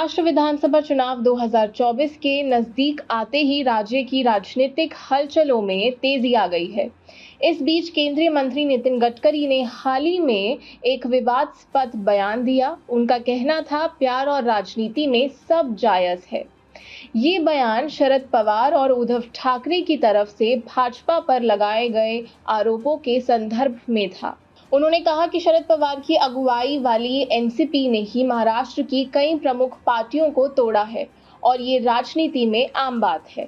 महाराष्ट्र विधानसभा चुनाव 2024 के नजदीक आते ही राज्य की राजनीतिक हलचलों में तेजी आ गई है। इस बीच केंद्रीय मंत्री नितिन गडकरी ने हाल ही में एक विवादास्पद बयान दिया। उनका कहना था, प्यार और राजनीति में सब जायज है। ये बयान शरद पवार और उद्धव ठाकरे की तरफ से भाजपा पर लगाए गए आरोपों के संदर्भ में था। उन्होंने कहा कि शरद पवार की अगुवाई वाली एनसीपी ने ही महाराष्ट्र की कई प्रमुख पार्टियों को तोड़ा है और ये राजनीति में आम बात है।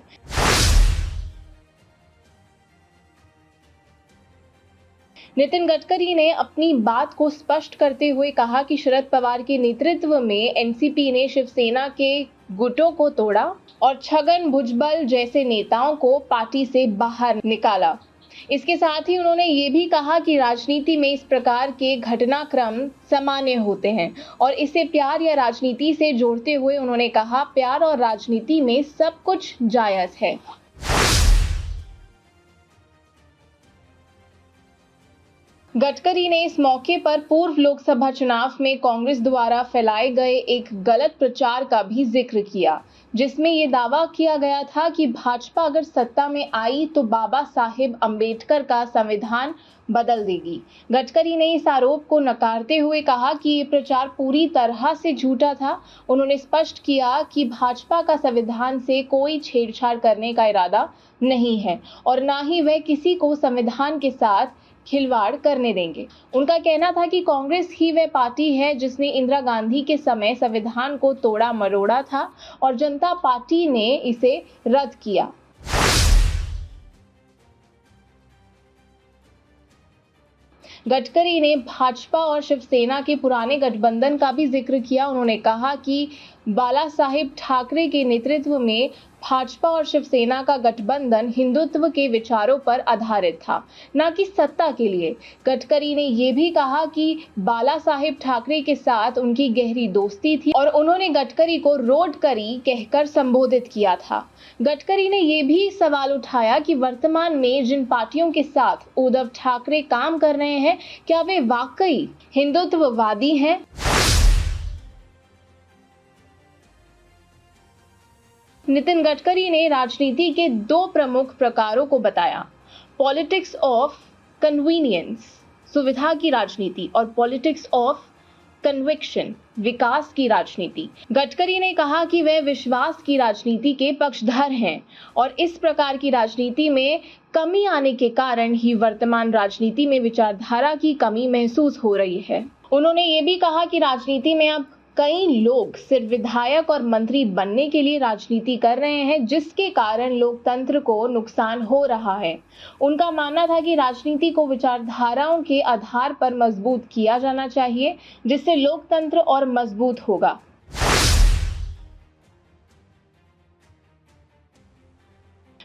नितिन गडकरी ने अपनी बात को स्पष्ट करते हुए कहा कि शरद पवार के नेतृत्व में एनसीपी ने शिवसेना के गुटों को तोड़ा और छगन भुजबल जैसे नेताओं को पार्टी से बाहर निकाला। इसके साथ ही उन्होंने ये भी कहा कि राजनीति में इस प्रकार के घटनाक्रम सामान्य होते हैं और इसे प्यार या राजनीति से जोड़ते हुए उन्होंने कहा, प्यार और राजनीति में सब कुछ जायज है। गडकरी ने इस मौके पर पूर्व लोकसभा चुनाव में कांग्रेस द्वारा फैलाए गए एक गलत प्रचार का भी जिक्र किया, जिसमें ये दावा किया गया था कि भाजपा अगर सत्ता में आई तो बाबा साहेब अंबेडकर का संविधान बदल देगी। गडकरी ने इस आरोप को नकारते हुए कहा कि ये प्रचार पूरी तरह से झूठा था। उन्होंने स्पष्ट किया कि भाजपा का संविधान से कोई छेड़छाड़ करने का इरादा नहीं है और ना ही वह किसी को संविधान के साथ खिलवाड़ करने देंगे। उनका कहना था कि कांग्रेस ही वह पार्टी है जिसने इंदिरा गांधी के समय संविधान को तोड़ा मरोड़ा था और जनता पार्टी ने इसे रद्द किया। गडकरी ने भाजपा और शिवसेना के पुराने गठबंधन का भी जिक्र किया। उन्होंने कहा कि बाला साहेब ठाकरे के नेतृत्व में भाजपा और शिवसेना का गठबंधन हिंदुत्व के विचारों पर आधारित था, न कि सत्ता के लिए। गडकरी ने यह भी कहा कि बाला साहेब ठाकरे के साथ उनकी गहरी दोस्ती थी और उन्होंने गडकरी को रोडकरी कहकर संबोधित किया था। गडकरी ने यह भी सवाल उठाया कि वर्तमान में जिन पार्टियों के साथ उद्धव ठाकरे काम कर रहे हैं, क्या वे वाकई हिंदुत्ववादी हैं? नितिन गडकरी ने राजनीति के दो प्रमुख प्रकारों को बताया, पॉलिटिक्स ऑफ कन्वीनियंस, सुविधा की राजनीति, और पॉलिटिक्स ऑफ कन्विक्शन, विकास की राजनीति। गडकरी ने कहा कि वे विश्वास की राजनीति के पक्षधर हैं और इस प्रकार की राजनीति में कमी आने के कारण ही वर्तमान राजनीति में विचारधारा की कमी महसूस हो रही है। उन्होंने ये भी कहा कि राजनीति में अब कई लोग सिर्फ विधायक और मंत्री बनने के लिए राजनीति कर रहे हैं, जिसके कारण लोकतंत्र को नुकसान हो रहा है। उनका मानना था कि राजनीति को विचारधाराओं के आधार पर मजबूत किया जाना चाहिए, जिससे लोकतंत्र और मजबूत होगा।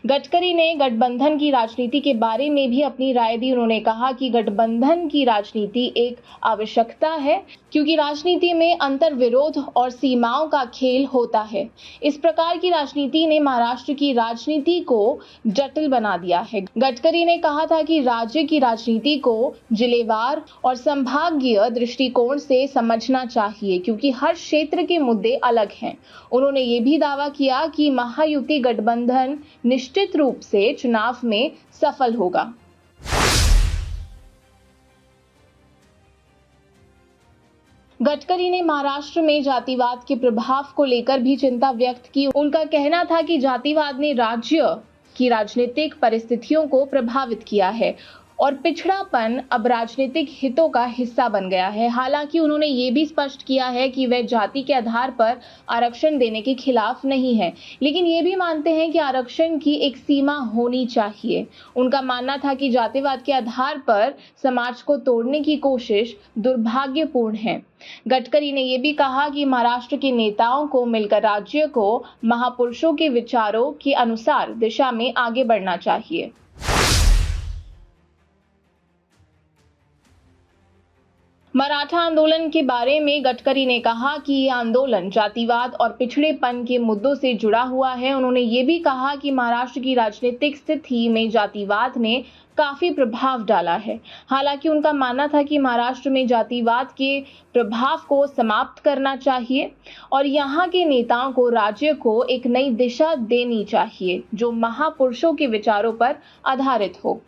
गडकरी ने गठबंधन की राजनीति के बारे में भी अपनी राय दी। उन्होंने कहा कि गठबंधन की राजनीति एक आवश्यकता है, क्योंकि राजनीति में अंतर विरोध और सीमाओं का खेल होता है। इस प्रकार की राजनीति ने महाराष्ट्र की राजनीति को जटिल बना दिया है। गडकरी ने कहा था कि राज्य की राजनीति को जिलेवार और संभागीय दृष्टिकोण से समझना चाहिए, क्योंकि हर क्षेत्र के मुद्दे अलग हैं। उन्होंने ये भी दावा किया कि महायुति गठबंधन निश्चित रूप से चुनाव में सफल होगा। गडकरी ने महाराष्ट्र में जातिवाद के प्रभाव को लेकर भी चिंता व्यक्त की। उनका कहना था कि जातिवाद ने राज्य की राजनीतिक परिस्थितियों को प्रभावित किया है और पिछड़ापन अब राजनीतिक हितों का हिस्सा बन गया है। हालांकि उन्होंने ये भी स्पष्ट किया है कि वे जाति के आधार पर आरक्षण देने के खिलाफ नहीं है, लेकिन ये भी मानते हैं कि आरक्षण की एक सीमा होनी चाहिए। उनका मानना था कि जातिवाद के आधार पर समाज को तोड़ने की कोशिश दुर्भाग्यपूर्ण है। गडकरी ने यह भी कहा कि महाराष्ट्र के नेताओं को मिलकर राज्य को महापुरुषों के विचारों के अनुसार दिशा में आगे बढ़ना चाहिए। मराठा आंदोलन के बारे में गडकरी ने कहा कि ये आंदोलन जातिवाद और पिछड़ेपन के मुद्दों से जुड़ा हुआ है। उन्होंने ये भी कहा कि महाराष्ट्र की राजनीतिक स्थिति में जातिवाद ने काफी प्रभाव डाला है। हालांकि उनका मानना था कि महाराष्ट्र में जातिवाद के प्रभाव को समाप्त करना चाहिए और यहाँ के नेताओं को राज्य को एक नई दिशा देनी चाहिए जो महापुरुषों के विचारों पर आधारित हो।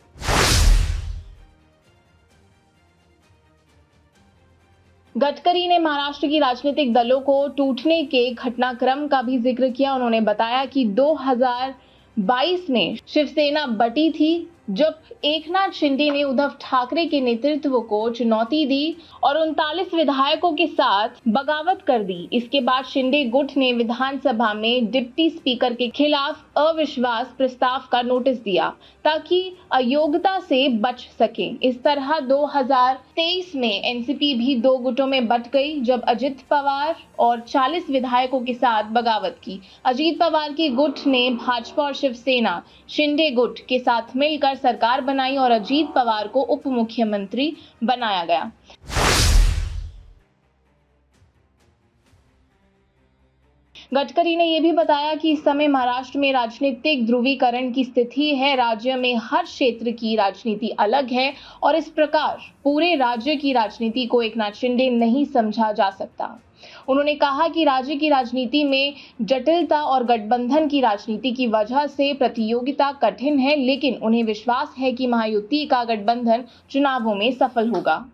गडकरी ने महाराष्ट्र की राजनीतिक दलों को टूटने के घटनाक्रम का भी जिक्र किया। उन्होंने बताया कि 2022 में शिवसेना बटी थी जब एकनाथ शिंदे ने उद्धव ठाकरे के नेतृत्व को चुनौती दी और 39 विधायकों के साथ बगावत कर दी। इसके बाद शिंदे गुट ने विधानसभा में डिप्टी स्पीकर के खिलाफ अविश्वास प्रस्ताव का नोटिस दिया ताकि अयोग्यता से बच सके। इस तरह 2023 में एनसीपी भी दो गुटों में बंट गई जब अजित पवार और 40 विधायकों के साथ बगावत की। अजित पवार की गुट ने भाजपा और शिवसेना शिंदे गुट के साथ मिलकर सरकार बनाई और अजित पवार को उप मुख्यमंत्री बनाया गया। गडकरी ने यह भी बताया कि इस समय महाराष्ट्र में राजनीतिक ध्रुवीकरण की स्थिति है। राज्य में हर क्षेत्र की राजनीति अलग है और इस प्रकार पूरे राज्य की राजनीति को एकनाथ शिंदे नहीं समझा जा सकता। उन्होंने कहा कि राज्य की राजनीति में जटिलता और गठबंधन की राजनीति की वजह से प्रतियोगिता कठिन है, लेकिन उन्हें विश्वास है कि महायुति का गठबंधन चुनावों में सफल होगा।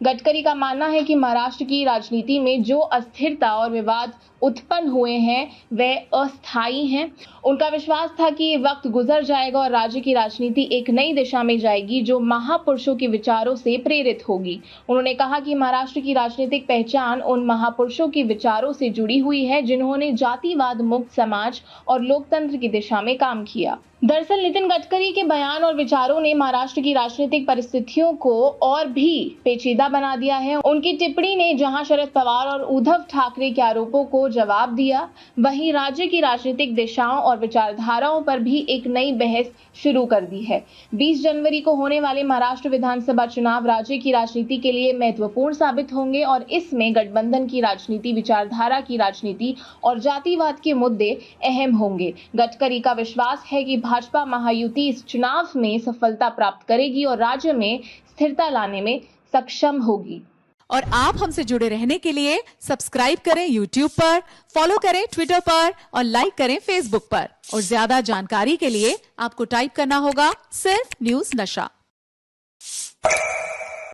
गडकरी का मानना है कि महाराष्ट्र की राजनीति में जो अस्थिरता और विवाद उत्पन्न हुए हैं वह अस्थायी हैं। उनका विश्वास था कि ये वक्त गुजर जाएगा और राज्य की राजनीति एक नई दिशा में जाएगी जो महापुरुषों के विचारों से प्रेरित होगी। उन्होंने कहा कि महाराष्ट्र की राजनीतिक पहचान उन महापुरुषों के विचारों से जुड़ी हुई है जिन्होंने जातिवाद मुक्त समाज और लोकतंत्र की दिशा में काम किया। दरअसल नितिन गडकरी के बयान और विचारों ने महाराष्ट्र की राजनीतिक परिस्थितियों को और भी पेचीदा बना दिया है। उनकी टिप्पणी ने जहां शरद पवार और उद्धव ठाकरे के आरोपों को जवाब दिया, वहीं राज्य की राजनीतिक दिशाओं और विचारधाराओं पर भी एक नई बहस शुरू कर दी है। 20 जनवरी को होने वाले महाराष्ट्र विधानसभा चुनाव राज्य की राजनीति के लिए महत्वपूर्ण साबित होंगे और इसमें गठबंधन की राजनीति, विचारधारा की राजनीति और जातिवाद के मुद्दे अहम होंगे। गडकरी का विश्वास है कि भाजपा महायुति इस चुनाव में सफलता प्राप्त करेगी और राज्य में स्थिरता लाने में सक्षम होगी। और आप हमसे जुड़े रहने के लिए सब्सक्राइब करें YouTube पर, फॉलो करें Twitter पर और लाइक करें Facebook पर। और ज्यादा जानकारी के लिए आपको टाइप करना होगा सिर्फ न्यूज़ नशा।